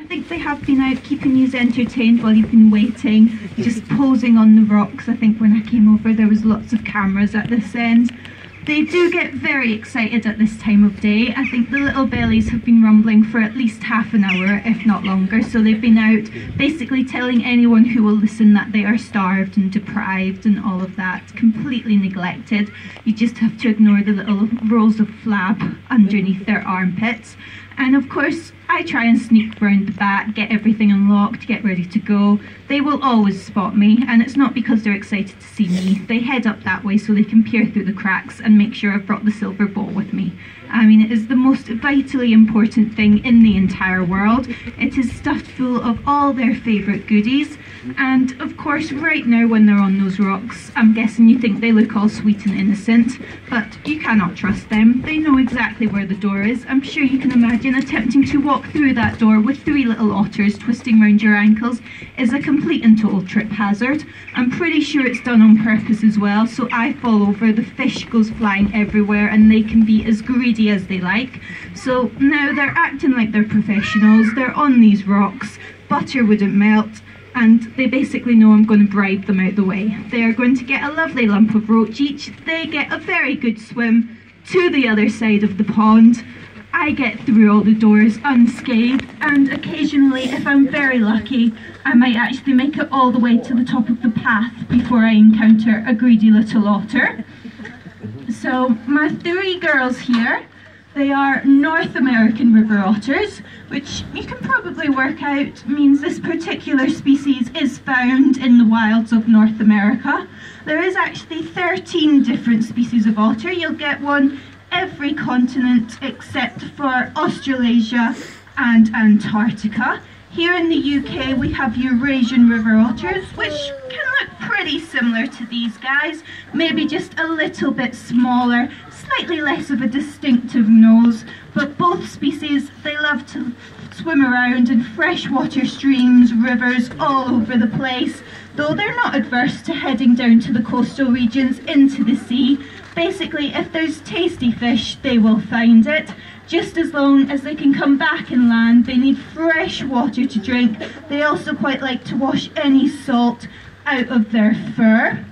think they have been out keeping you entertained while you've been waiting, just posing on the rocks. I think when I came over there was lots of cameras at this end. They do get very excited at this time of day. I think the little bellies have been rumbling for at least half an hour, if not longer. So they've been out basically telling anyone who will listen that they are starved and deprived and all of that, completely neglected. You just have to ignore the little rolls of flab underneath their armpits. And of course, I try and sneak round the back, get everything unlocked, get ready to go. They will always spot me, and it's not because they're excited to see me. They head up that way so they can peer through the cracks and make sure I've brought the silver bowl with me. I mean, it is the most vitally important thing in the entire world. It is stuffed full of all their favourite goodies. And of course, right now when they're on those rocks, I'm guessing you think they look all sweet and innocent, but you cannot trust them. They know exactly where the door is. I'm sure you can imagine attempting to walk through that door with 3 little otters twisting round your ankles is a complete and total trip hazard. I'm pretty sure it's done on purpose as well, so I fall over, the fish goes flying everywhere, and they can be as greedy as they like. So now they're acting like they're professionals. They're on these rocks, butter wouldn't melt, and they basically know I'm going to bribe them out the way. They are going to get a lovely lump of roach each. They get a very good swim to the other side of the pond. I get through all the doors unscathed, and occasionally, if I'm very lucky, I might actually make it all the way to the top of the path before I encounter a greedy little otter. So my 3 girls here, they are North American river otters, which you can probably work out means this particular species is found in the wilds of North America. There is actually 13 different species of otter. You'll get one every continent except for Australasia and Antarctica. Here in the UK we have Eurasian river otters, which can look pretty similar to these guys, maybe just a little bit smaller, slightly less of a distinctive nose, but both species, they love to swim around in freshwater streams, rivers, all over the place, though they're not adverse to heading down to the coastal regions into the sea. Basically, if there's tasty fish, they will find it. Just as long as they can come back and land, they need fresh water to drink. They also quite like to wash any salt out of their fur.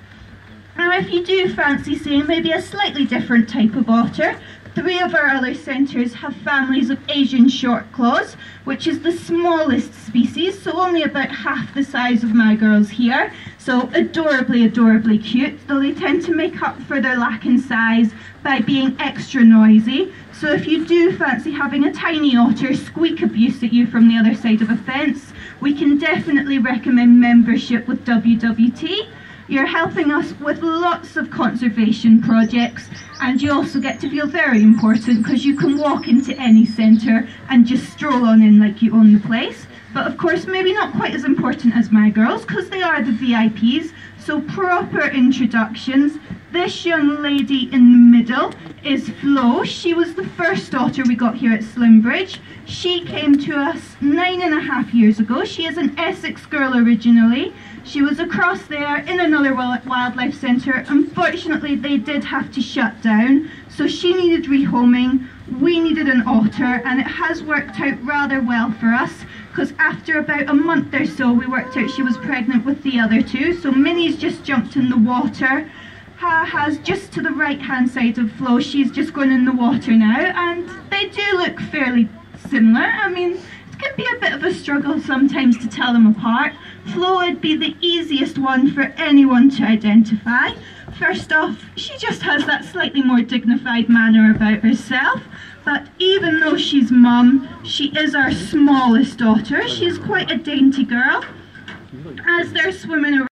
Now, if you do fancy seeing maybe a slightly different type of otter, 3 of our other centres have families of Asian short claws, which is the smallest species, so only about half the size of my girls here. So adorably, adorably cute, though they tend to make up for their lack in size by being extra noisy. So if you do fancy having a tiny otter squeak abuse at you from the other side of a fence, we can definitely recommend membership with WWT. You're helping us with lots of conservation projects, and you also get to feel very important because you can walk into any centre and just stroll on in like you own the place. But of course, maybe not quite as important as my girls because they are the VIPs, so proper introductions. This young lady in the middle is Flo. She was the first otter we got here at Slimbridge. She came to us 9.5 years ago. She is an Essex girl originally. She was across there in another wildlife centre. Unfortunately, they did have to shut down, so she needed rehoming. We needed an otter, and it has worked out rather well for us, because after about a month or so, we worked out she was pregnant with the other 2. So Minnie's just jumped in the water. Has just to the right-hand side of Flo. She's just gone in the water now, and they do look fairly similar. I mean, it can be a bit of a struggle sometimes to tell them apart. Flo would be the easiest one for anyone to identify. First off, she just has that slightly more dignified manner about herself, but even though she's mum, she is our smallest otter. She's quite a dainty girl. As they're swimming around